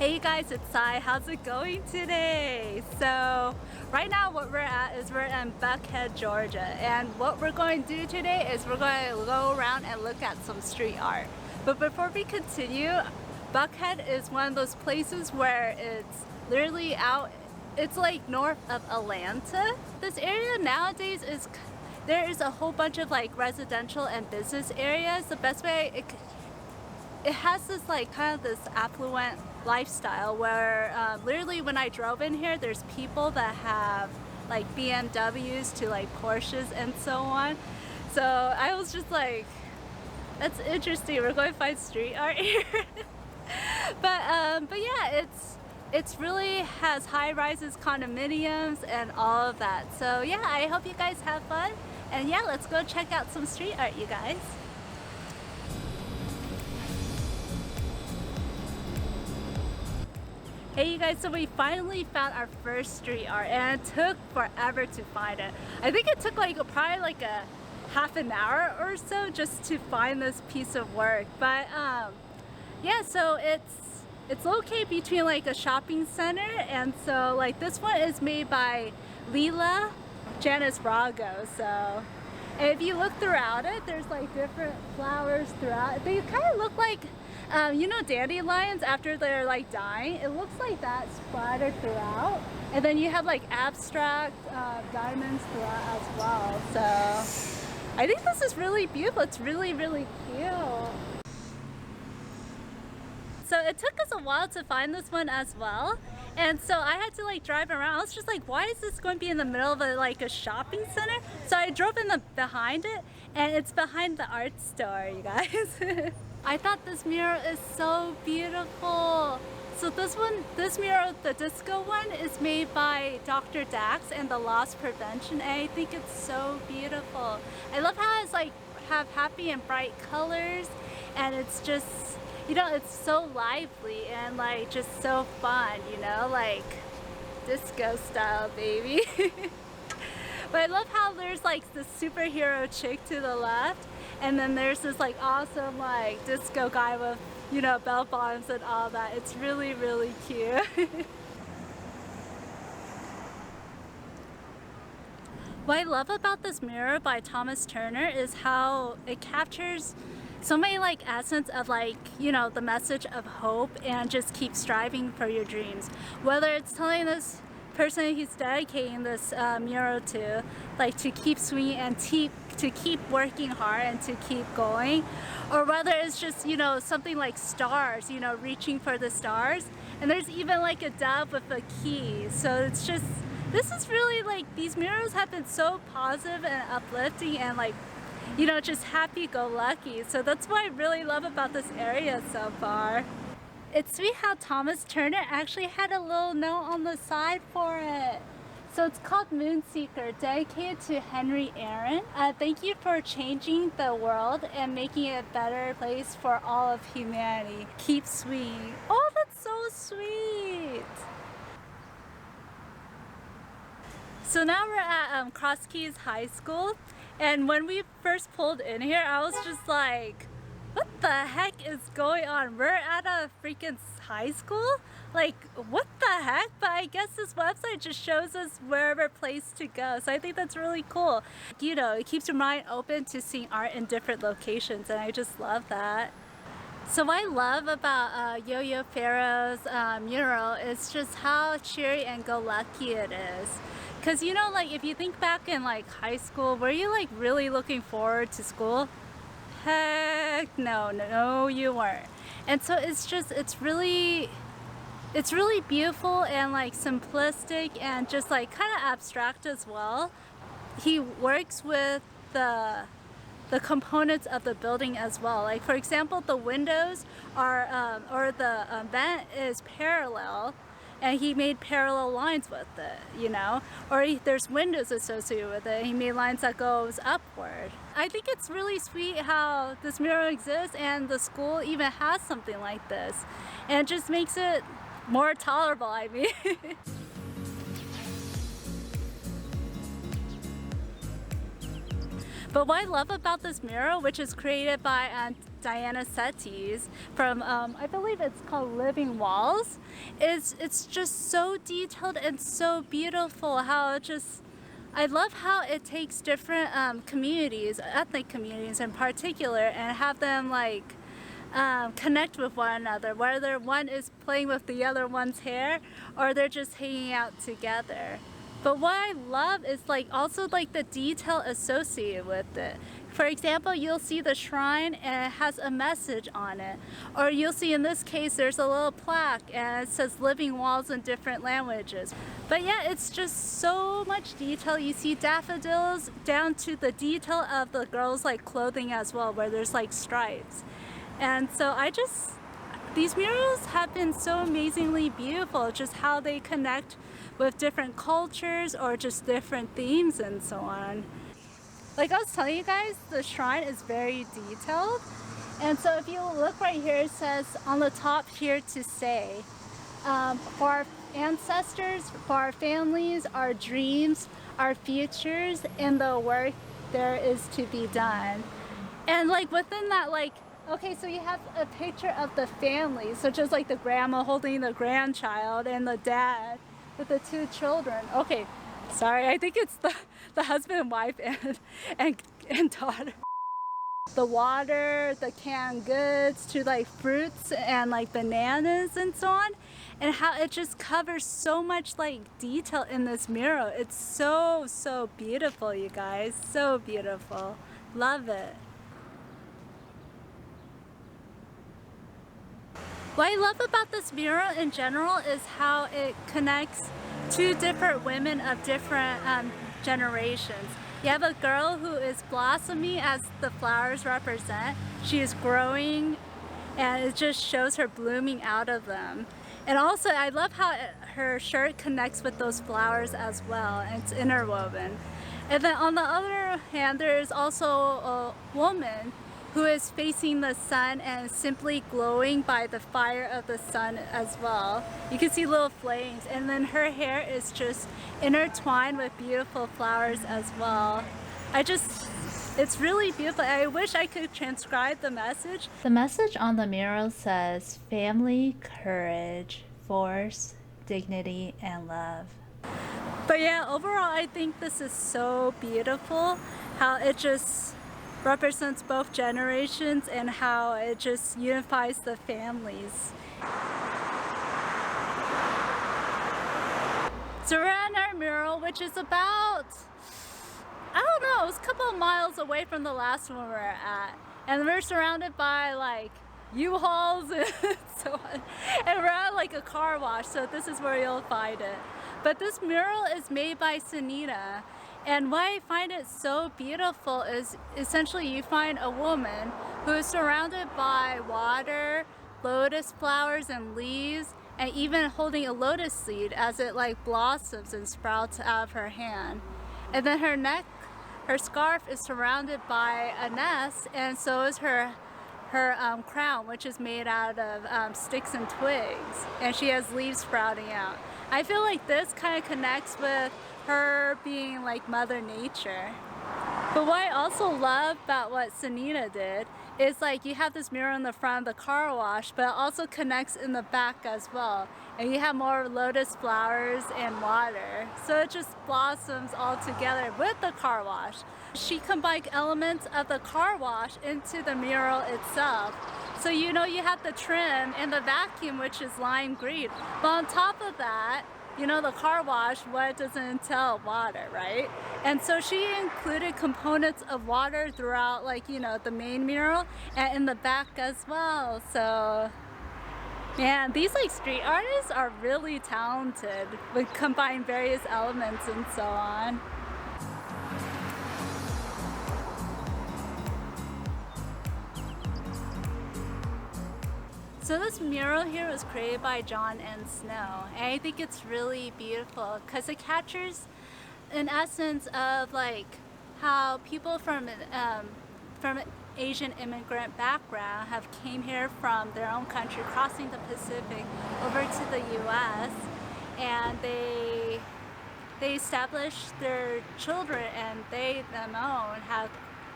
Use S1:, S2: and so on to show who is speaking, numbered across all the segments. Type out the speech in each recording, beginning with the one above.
S1: Hey guys, it's Sai. How's it going today? So right now what we're at is we're in Buckhead, Georgia, and what we're going to do today is we're going to go around and look at some street art. But before we continue, Buckhead is one of those places where it's literally out, it's like north of Atlanta. This area nowadays is, there is a whole bunch of like residential and business areas. The best way it has this like kind of this affluent lifestyle where literally when I drove in here, there's people that have like BMWs to like Porsches and so on. So I was just like, that's interesting. We're going to find street art here. But yeah, it's really has high rises, condominiums, and all of that. So yeah, I hope you guys have fun. And yeah, let's go check out some street art, you guys. Hey you guys, so we finally found our first street art and it took forever to find it. I think it took like probably like a half an hour or so just to find this piece of work. But yeah, so it's located between like a shopping center, and so like this one is made by Leela Janice Rago. So and if you look throughout it, there's like different flowers throughout. They kind of look like you know, dandelions after they're like dying. It looks like that splattered throughout, and then you have like abstract diamonds throughout as well. So I think this is really beautiful. It's really cute. So it took us a while to find this one as well, and so I had to like drive around. I was just like, why is this going to be in the middle of a shopping center? So I drove in behind it, and it's behind the art store, you guys. I thought this mural is so beautiful. So this mural, the disco one, is made by Dr. Dax and the Loss Prevention, and I think it's so beautiful. I love how it's like have happy and bright colors, and it's just, you know, it's so lively and like just so fun, you know, like disco style, baby. But I love how there's like this superhero chick to the left, and then there's this like awesome like disco guy with, you know, bell bottoms and all that. It's really cute. What I love about this mural by Thomas Turner is how it captures so many like essence of like, you know, the message of hope and just keep striving for your dreams. Whether it's telling this person he's dedicating this mural to, like to keep swinging and to keep working hard and to keep going, or whether it's just, you know, something like stars, you know, reaching for the stars. And there's even like a dove with a key. So it's just, this is really like, these murals have been so positive and uplifting and like, you know, just happy-go-lucky. So that's what I really love about this area so far. It's sweet how Thomas Turner actually had a little note on the side for it. So it's called Moonseeker, dedicated to Henry Aaron. Thank you for changing the world and making it a better place for all of humanity. Keep swinging. Oh, that's so sweet. So now we're at Cross Keys High School, and when we first pulled in here, I was just like, what the heck is going on? We're at a freaking high school? Like, what the heck? But I guess this website just shows us wherever place to go. So I think that's really cool. You know, it keeps your mind open to seeing art in different locations, and I just love that. So what I love about Yoyo Pharoah's mural is just how cheery and go-lucky it is. Because, you know, like if you think back in like high school, were you like really looking forward to school? Heck no, you weren't. And so it's just, it's really beautiful and like simplistic and just like kind of abstract as well. He works with the components of the building as well. Like for example, the windows are, or the vent is parallel, and he made parallel lines with it, you know? Or there's windows associated with it, and he made lines that goes upward. I think it's really sweet how this mural exists and the school even has something like this. And it just makes it more tolerable, I mean. But what I love about this mural, which is created by Diana Settis from, I believe it's called Living Walls, is it's just so detailed and so beautiful. How it just, I love how it takes different communities, ethnic communities in particular, and have them like connect with one another, whether one is playing with the other one's hair or they're just hanging out together. But what I love is like also like the detail associated with it. For example, you'll see the shrine and it has a message on it. Or you'll see in this case there's a little plaque and it says Living Walls in different languages. But yeah, it's just so much detail. You see daffodils down to the detail of the girls' like clothing as well, where there's like stripes. And so these murals have been so amazingly beautiful, just how they connect with different cultures or just different themes and so on. Like I was telling you guys, the shrine is very detailed. And so if you look right here, it says on the top, here to stay. For our ancestors, for our families, our dreams, our futures, and the work there is to be done. And like within that, like, okay, so you have a picture of the family, so just like the grandma holding the grandchild and the dad with the two children. Okay, sorry, I think it's the husband and wife and daughter. The water, the canned goods, to like fruits and like bananas and so on, and how it just covers so much like detail in this mural. It's so beautiful, you guys, so beautiful. Love it. What I love about this mural in general is how it connects two different women of different generations. You have a girl who is blossoming, as the flowers represent. She is growing and it just shows her blooming out of them. And also I love how her shirt connects with those flowers as well, and it's interwoven. And then on the other hand, there is also a woman who is facing the sun and simply glowing by the fire of the sun as well. You can see little flames, and then her hair is just intertwined with beautiful flowers as well. It's really beautiful. I wish I could transcribe the message. The message on the mural says family, courage, force, dignity, and love. But yeah, overall I think this is so beautiful, how it just represents both generations and how it just unifies the families. So we're at our mural, which is about, I don't know, it's a couple of miles away from the last one we're at. And we're surrounded by like U-Hauls and so on. And we're at like a car wash, so this is where you'll find it. But this mural is made by Sunita. And why I find it so beautiful is essentially you find a woman who is surrounded by water, lotus flowers and leaves, and even holding a lotus seed as it like blossoms and sprouts out of her hand. And then her neck, her scarf is surrounded by a nest, and so is her crown, which is made out of sticks and twigs, and she has leaves sprouting out. I feel like this kind of connects with her being like Mother Nature. But what I also love about what Sunita did is like you have this mural in the front of the car wash, but it also connects in the back as well. And you have more lotus flowers and water. So it just blossoms all together with the car wash. She combined elements of the car wash into the mural itself. So you know you have the trim and the vacuum, which is lime green. But on top of that, you know, the car wash, what doesn't entail water, right? And so she included components of water throughout, like, you know, the main mural and in the back as well. So, man, these like street artists are really talented with combine various elements and so on. So this mural here was created by John N. Snow, and I think it's really beautiful because it captures an essence of like how people from Asian immigrant background have came here from their own country, crossing the Pacific over to the U.S., and they established their children, and they them own have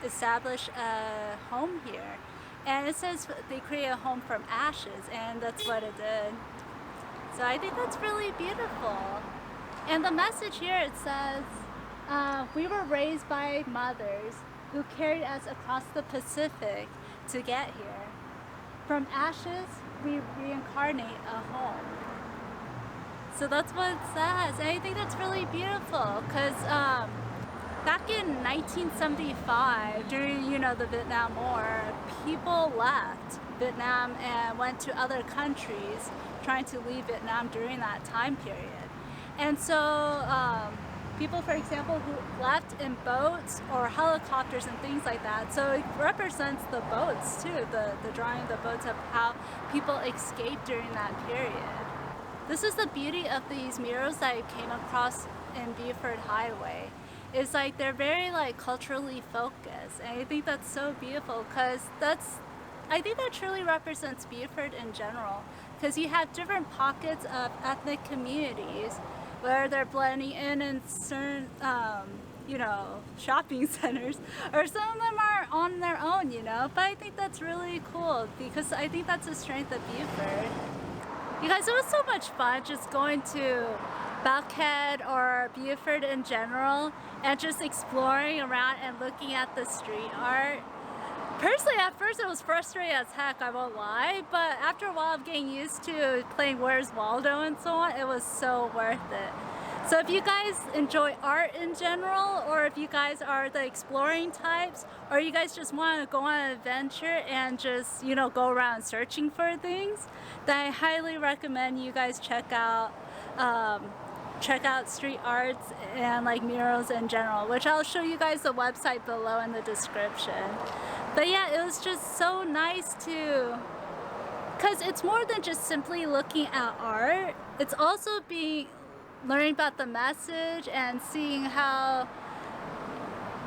S1: establish a home here. And it says they create a home from ashes, and that's what it did. So I think that's really beautiful. And the message here, it says, we were raised by mothers who carried us across the Pacific to get here. From ashes, we reincarnate a home. So that's what it says, and I think that's really beautiful, because back in 1975, during, you know, the Vietnam War, people left Vietnam and went to other countries trying to leave Vietnam during that time period. And so people, for example, who left in boats or helicopters and things like that. So it represents the boats too, the drawing of the boats of how people escaped during that period. This is the beauty of these murals that I came across in Buford Highway. It's like they're very like culturally focused, and I think that's so beautiful, because I think that truly represents Buford in general, because you have different pockets of ethnic communities where they're blending in certain, you know, shopping centers, or some of them are on their own, you know, but I think that's really cool, because I think that's the strength of Buford. You guys, it was so much fun just going to Buckhead or Buford in general and just exploring around and looking at the street art. Personally, at first it was frustrating as heck, I won't lie, but after a while of getting used to playing Where's Waldo and so on, it was so worth it. So if you guys enjoy art in general, or if you guys are the exploring types, or you guys just want to go on an adventure and just, you know, go around searching for things, then I highly recommend you guys check out street arts and like murals in general, which I'll show you guys the website below in the description. But yeah, it was just so nice to, because it's more than just simply looking at art, it's also learning about the message and seeing how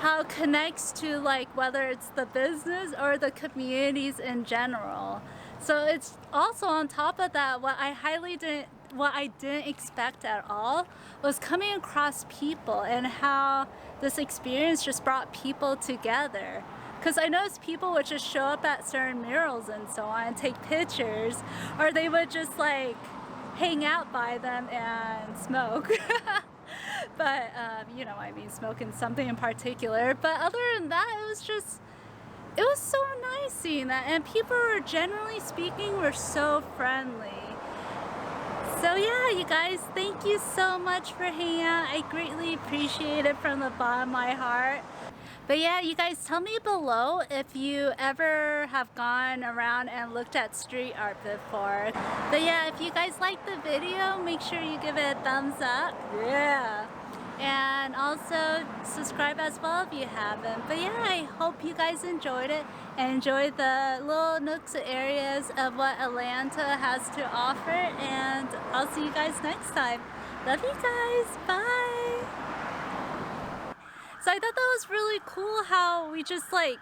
S1: it connects to, like, whether it's the business or the communities in general. So it's also, on top of that, what I didn't expect at all was coming across people and how this experience just brought people together. Because I noticed people would just show up at certain murals and so on and take pictures, or they would just like hang out by them and smoke. But you know, I mean, smoking something in particular. But other than that, it was so nice seeing that, and people were, generally speaking, were so friendly. So yeah, you guys, thank you so much for hanging out. I greatly appreciate it from the bottom of my heart. But yeah, you guys, tell me below if you ever have gone around and looked at street art before. But yeah, if you guys like the video, make sure you give it a thumbs up. Yeah. And also subscribe as well if you haven't. But yeah, I hope you guys enjoyed it and enjoyed the little nooks and areas of what Atlanta has to offer. And I'll see you guys next time. Love you guys. Bye. So I thought that was really cool how we just like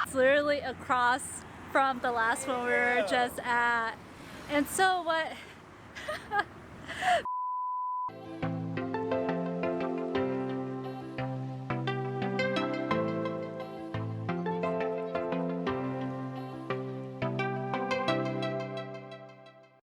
S1: it's literally across from the last one we were just at. And so what